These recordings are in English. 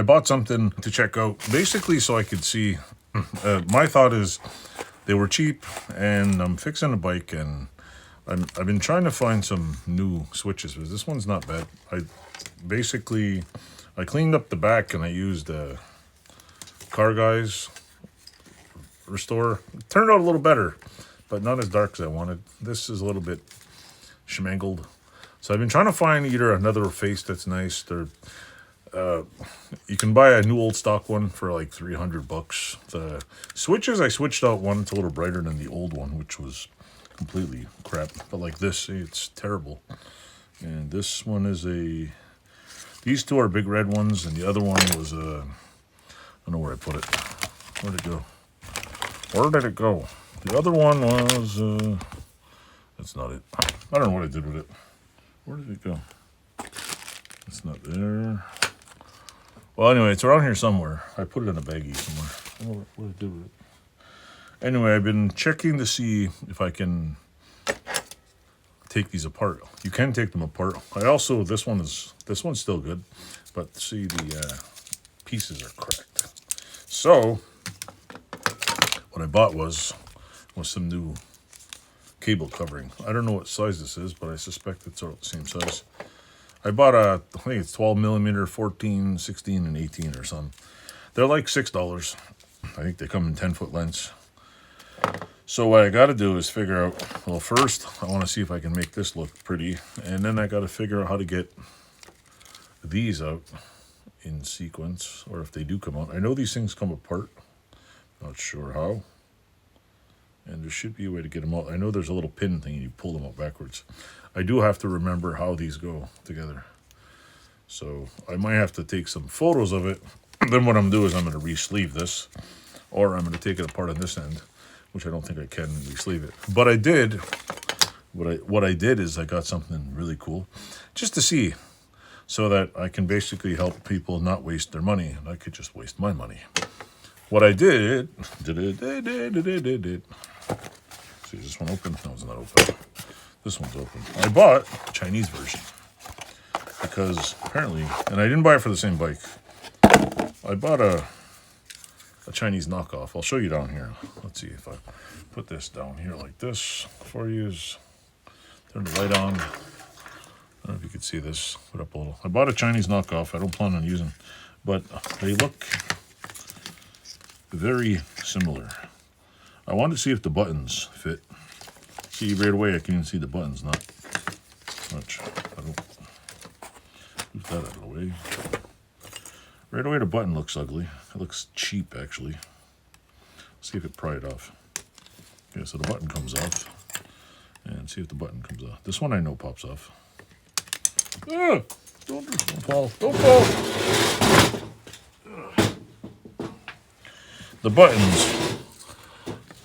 bought something to check out, basically so I could see. My thought is they were cheap, and I'm fixing a bike, and I've been trying to find some new switches, but this one's not bad. I cleaned up the back, and I used Car Guys Restore. It turned out a little better, but not as dark as I wanted. This is a little bit schmangled. So I've been trying to find either another face that's nice. You can buy a new old stock one for like $300. The switches, I switched out one. It's a little brighter than the old one, which was completely crap. But like this, it's terrible. And this one is these two are big red ones, and the other one was I don't know where I put it. Where'd it go? Where did it go? The other one was, that's not it. I don't know what I did with it. Where did it go? It's not there. Well, anyway, it's around here somewhere. I put it in a baggie somewhere. I don't know what I did with it. Anyway, I've been checking to see if I can take these apart. You can take them apart. This one's still good, but see, the pieces are cracked. So what I bought was some new cable covering. I don't know what size this is, but I suspect it's all the same size. I bought I think it's 12 millimeter, 14, 16, and 18 or something. They're like $6. I think they come in 10-foot lengths. So what I got to do is figure out, well, first I want to see if I can make this look pretty, and then I got to figure out how to get these out in sequence, or if they do come out. I know these things come apart. Not sure how. And there should be a way to get them out. I know there's a little pin thing and you pull them out backwards. I do have to remember how these go together. So I might have to take some photos of it. Then what I'm going to do is I'm going to re-sleeve this, or I'm going to take it apart on this end, which I don't think I can re-sleeve it. But I did, what I did is I got something really cool just to see, so that I can basically help people not waste their money, and I could just waste my money. What I did. See, is this one open? No, it's not open. This one's open. I bought a Chinese version because apparently, and I didn't buy it for the same bike. I bought a Chinese knockoff. I'll show you down here. Let's see if I put this down here like this for you. Turn the light on. I don't know if you can see this. Put up a little. I bought a Chinese knockoff. I don't plan on using, but they look very similar. I wanted to see if the buttons fit. See, right away I can even see the buttons, not much. I don't move that out of the way. Right away the button looks ugly. It looks cheap, actually. See if it pried off. Okay, so the button comes off. And see if the button comes off. This one I know pops off. Ah! Don't fall. Don't fall! The buttons,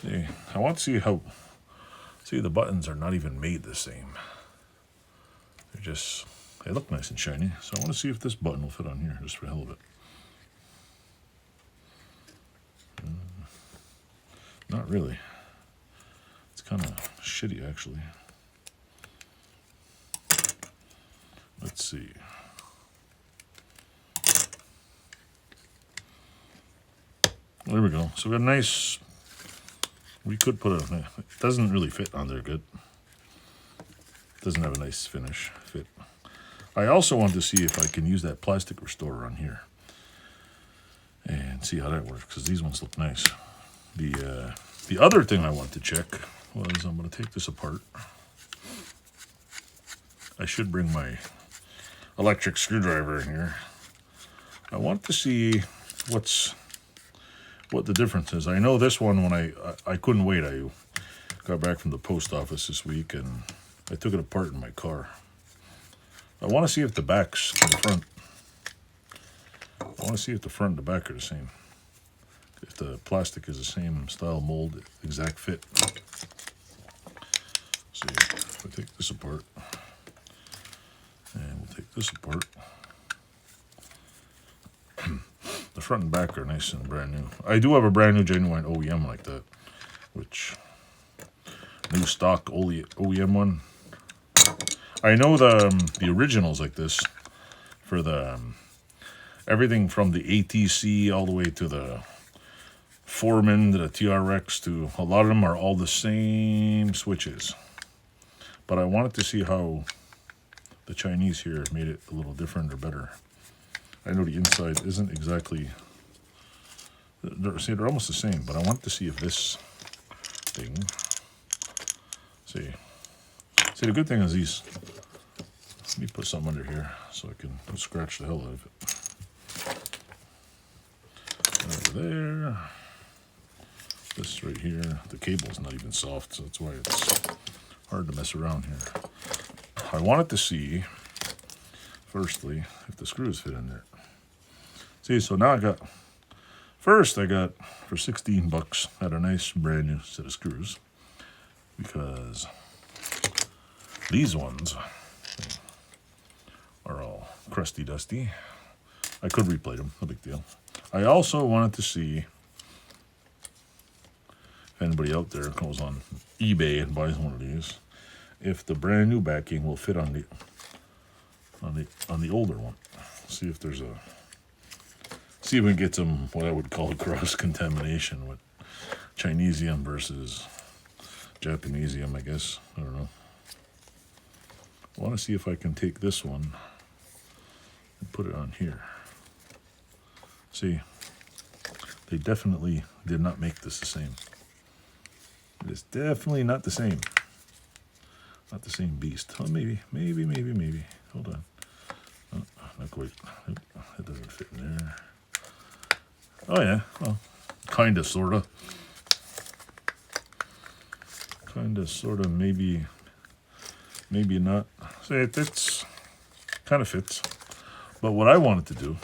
see, I want to see the buttons are not even made the same. They look nice and shiny. So I want to see if this button will fit on here, just for the hell of it. Not really. It's kind of shitty, actually. Let's see. There we go. So we got a nice, we could put it doesn't really fit on there good. Doesn't have a nice fit. I also want to see if I can use that plastic restorer on here and see how that works, because these ones look nice. The other thing I want to check was I'm going to take this apart. I should bring my electric screwdriver in here. I want to see what the difference is. I know this one, when I couldn't wait. I got back from the post office this week and I took it apart in my car. I want to see if the backs and the front, I want to see if the front and the back are the same. If the plastic is the same style mold, exact fit. See, if I take this apart, and we'll take this apart. The front and back are nice and brand new. I do have a brand new genuine OEM like that, which new stock OEM one. I know the originals like this for the everything from the ATC all the way to the Foreman to the TRX to a lot of them are all the same switches. But I wanted to see how the Chinese here made it a little different or better. I know the inside isn't exactly, they're almost the same, but I want to see if this thing, see, the good thing is these, let me put something under here so I can scratch the hell out of it. Over there. This right here, the cable's not even soft, so that's why it's hard to mess around here. I wanted to see, firstly, if the screws fit in there. See, so now I got for 16 bucks, I had a nice brand new set of screws, because these ones are all crusty dusty. I could replate them, no big deal. I also wanted to see if anybody out there goes on eBay and buys one of these, if the brand new backing will fit on the older one. See if there's see if we can get some what I would call cross contamination with Chinesium versus Japanesium, I guess. I don't know. I want to see if I can take this one and put it on here. See, they definitely did not make this the same. It is definitely not the same. Not the same beast. Oh, maybe. Hold on. Oh, not quite. Nope, that doesn't fit in there. Oh yeah, well, kinda, sorta. Kinda, sorta, maybe not. See, it's kind of fits. But what I wanted to do,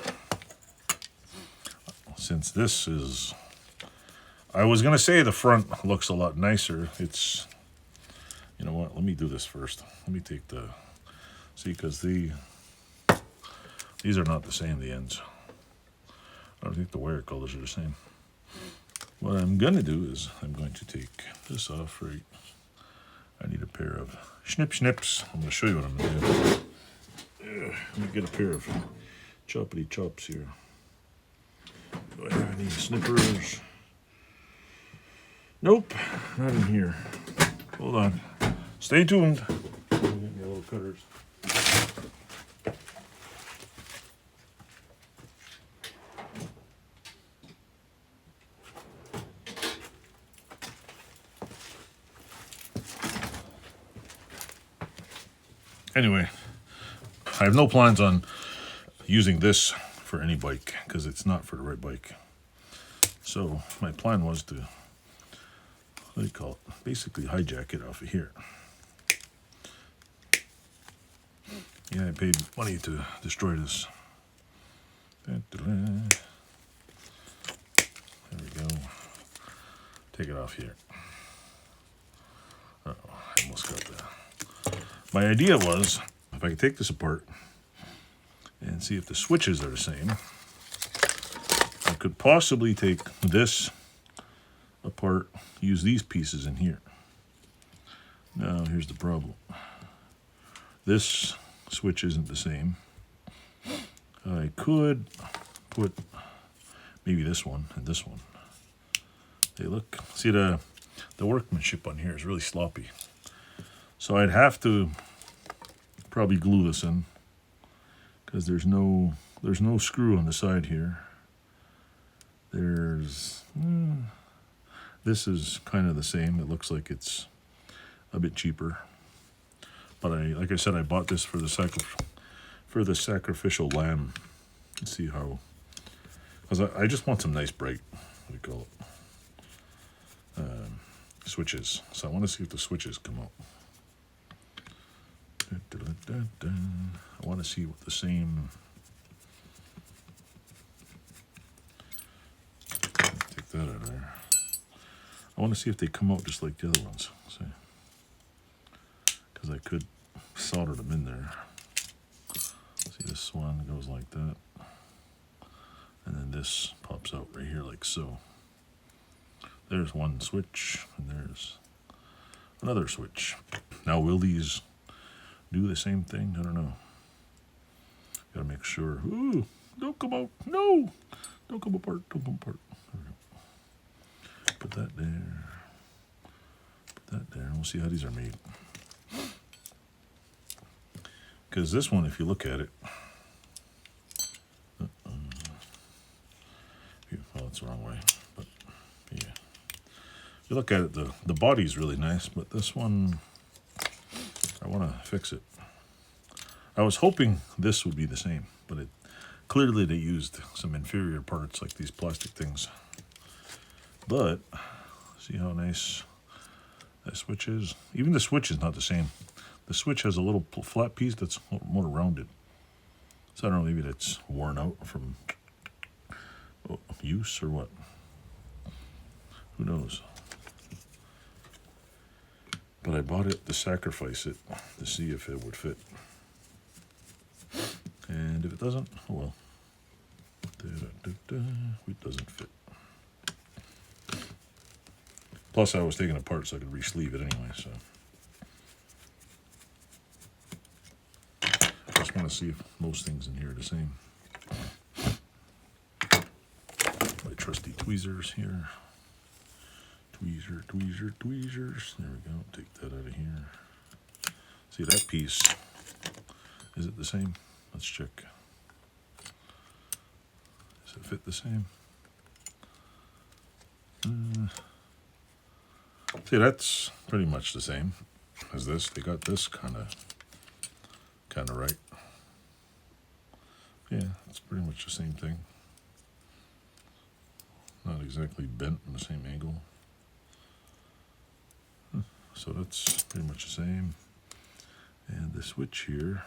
since this is, I was gonna say the front looks a lot nicer. It's, you know what? Let me do this first. Let me take the, see, because these are not the same, the ends. I don't think the wire colors are the same. What I'm gonna do is I'm going to take this off right. I need a pair of snips. I'm gonna show you what I'm gonna do. Let me get a pair of choppity chops here. Do I have any snippers? Nope, not in here. Hold on. Stay tuned. Get me little cutters. Anyway, I have no plans on using this for any bike because it's not for the right bike. So my plan was to, what do you call it? Basically hijack it off of here. Yeah, I paid money to destroy this. There we go. Take it off here. Uh-oh, I almost got that. My idea was, if I could take this apart and see if the switches are the same, I could possibly take this apart, use these pieces in here. Now, here's the problem. This switch isn't the same. I could put maybe this one and this one. They look, see the workmanship on here is really sloppy. So I'd have to probably glue this in because there's no screw on the side here. There's this is kind of the same. It looks like it's a bit cheaper, but like I said, I bought this for the sacrificial lamb. Let's see how, because I just want some nice bright, what do you call it, switches. So I want to see if the switches come out. I want to see what the same. Take that out of there. I want to see if they come out just like the other ones. See, because I could solder them in there. See, this one goes like that, and then this pops out right here like so. There's one switch, and there's another switch. Now, will these do the same thing? I don't know. Gotta make sure. Ooh, Don't come out. No. Don't come apart. Don't come apart. There we go. Put that there. Put that there. We'll see how these are made. Because this one, if you look at it, well, it's the wrong way, but yeah. If you look at it, the body's really nice, but this one, I want to fix it. I was hoping this would be the same, but clearly they used some inferior parts like these plastic things. But see how nice that switch is? Even the switch is not the same. The switch has a little flat piece that's more rounded. So I don't know, maybe that's worn out from use or what. Who knows? But I bought it to sacrifice it to see if it would fit. And if it doesn't, oh well. It doesn't fit. Plus I was taking it apart so I could re-sleeve it anyway, so. I just want to see if most things in here are the same. My trusty tweezers here. Tweezers. There we go. Take that out of here. See that piece. Is it the same? Let's check. Does it fit the same? See, that's pretty much the same as this. They got this kind of right. Yeah, it's pretty much the same thing. Not exactly bent in the same angle. So that's pretty much the same. And the switch here,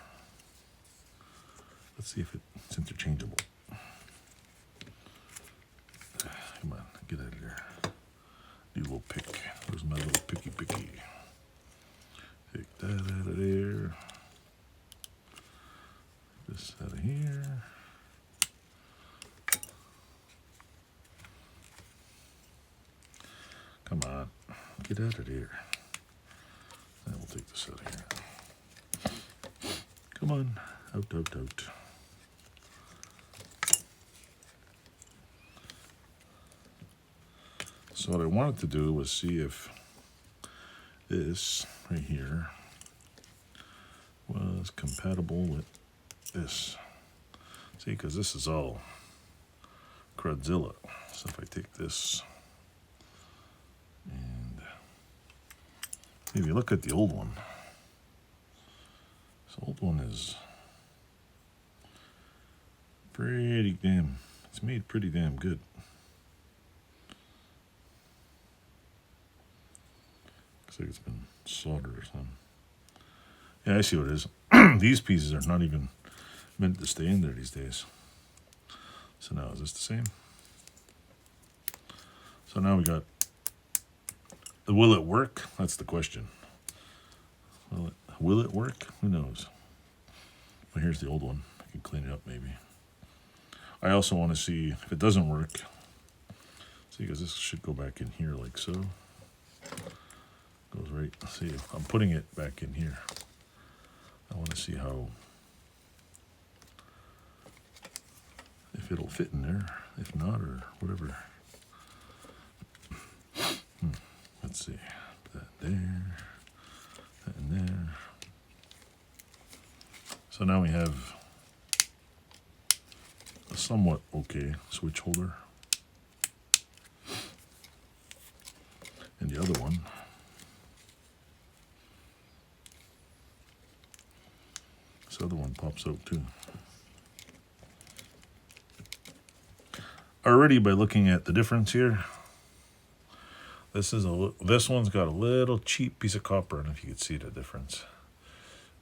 let's see if it's interchangeable. Come on, get out of there. Need a little pick. Where's my little picky? Take that out of there. This out of here. Come on, get out of there. And we'll take this out of here. Come on, out. So what I wanted to do was see if this right here was compatible with this. See, because this is all Crudzilla. So if I take this and maybe look at the old one. This old one is it's made pretty damn good. Looks like it's been soldered or something. Yeah, I see what it is. These pieces are not even meant to stay in there these days. So now, is this the same? So now we got, will it work? That's the question. Will it work? Who knows? Well, here's the old one. I can clean it up maybe. I also want to see if it doesn't work. See, because this should go back in here like so. Goes right, see, I'm putting it back in here. I want to see how, if it'll fit in there, if not, or whatever. Let's see, put that there, that in there. So now we have a somewhat okay switch holder. And the other one, this other one pops out too. Already by looking at the difference here, this one's got a little cheap piece of copper. I don't know if you could see the difference.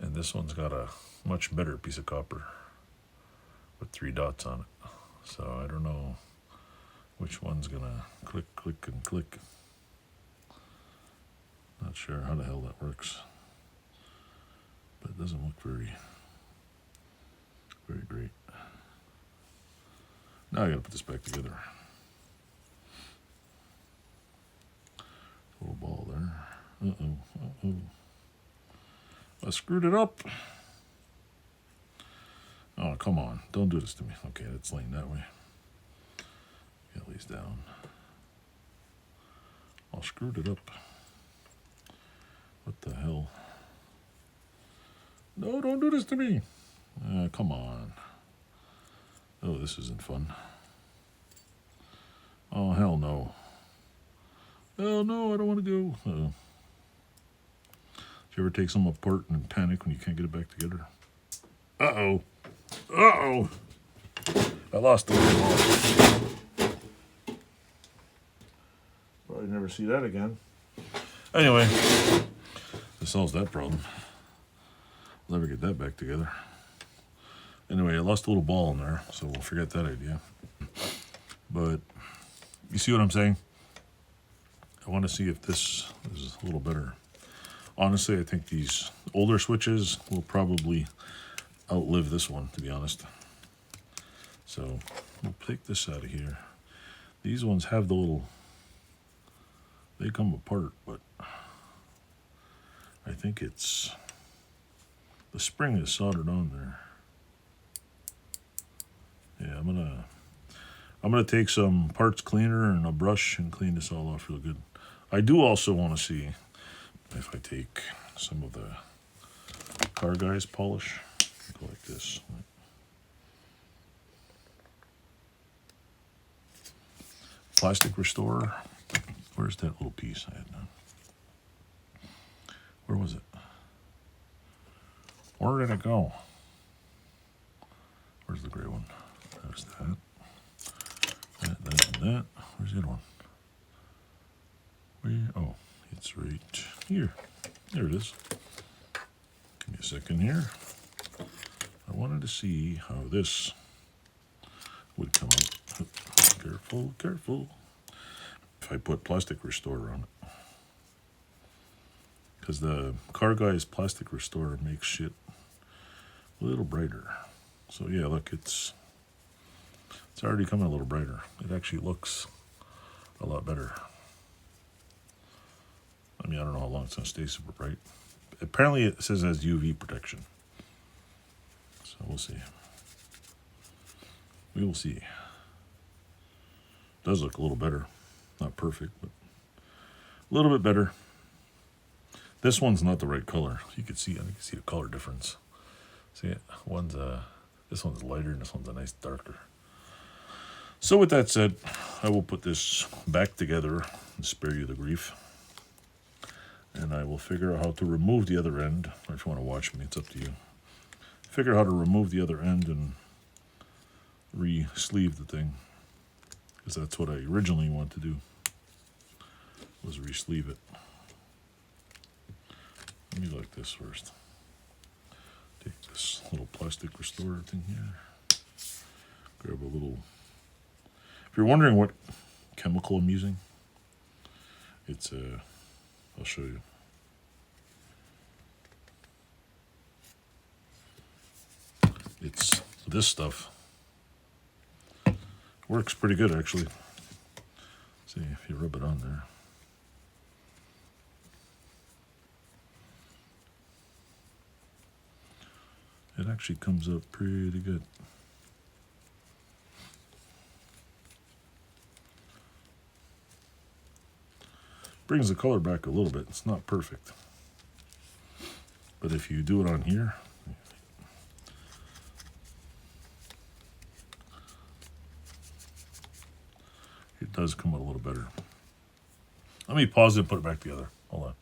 And this one's got a much better piece of copper with 3 dots on it. So I don't know which one's gonna click, and click. Not sure how the hell that works. But it doesn't look very great. Now I gotta put this back together. Little ball there. I screwed it up. Oh, come on. Don't do this to me. Okay, that's laying that way. Get these down. I screwed it up. What the hell? No, don't do this to me. Come on. Oh, this isn't fun. Oh, hell no. Oh, no, I don't want to go. Do you ever take something apart and panic when you can't get it back together? Uh-oh. Uh-oh. I lost the little ball. Probably never see that again. Anyway, this solves that problem. I'll never get that back together. Anyway, I lost a little ball in there, so we'll forget that idea. But you see what I'm saying? I want to see if this is a little better. Honestly, I think these older switches will probably outlive this one, to be honest. So we'll take this out of here. These ones have the little, they come apart, but I think it's, the spring is soldered on there. Yeah, I'm gonna take some parts cleaner and a brush and clean this all off real good. I do also want to see if I take some of the Car Guys polish, go like this. Plastic restorer. Where's that little piece I had done? Where was it? Where did it go? Where's the gray one? There's that. That, and that. Where's the other one? Oh, it's right here. There it is. Give me a second here. I wanted to see how this would come out. Careful, careful. If I put plastic restorer on it. Because the Car Guys plastic restorer makes shit a little brighter. So yeah, look, it's already coming a little brighter. It actually looks a lot better. I mean, I don't know how long it's going to stay super bright. Apparently it says it has UV protection. So we'll see. We will see. It does look a little better. Not perfect, but a little bit better. This one's not the right color. You can see, I can see the color difference. See it? This one's lighter and this one's a nice darker. So with that said, I will put this back together and spare you the grief. And I will figure out how to remove the other end. Or if you want to watch me, it's up to you. Figure out how to remove the other end and re-sleeve the thing. Because that's what I originally wanted to do, was re-sleeve it. Let me go like this first. Take this little plastic restorer thing here. Grab a little... If you're wondering what chemical I'm using, it's I'll show you. It's this stuff. Works pretty good, actually. See if you rub it on there. It actually comes up pretty good. Brings the color back a little bit. It's not perfect. But if you do it on here, it does come out a little better. Let me pause it and put it back together. Hold on.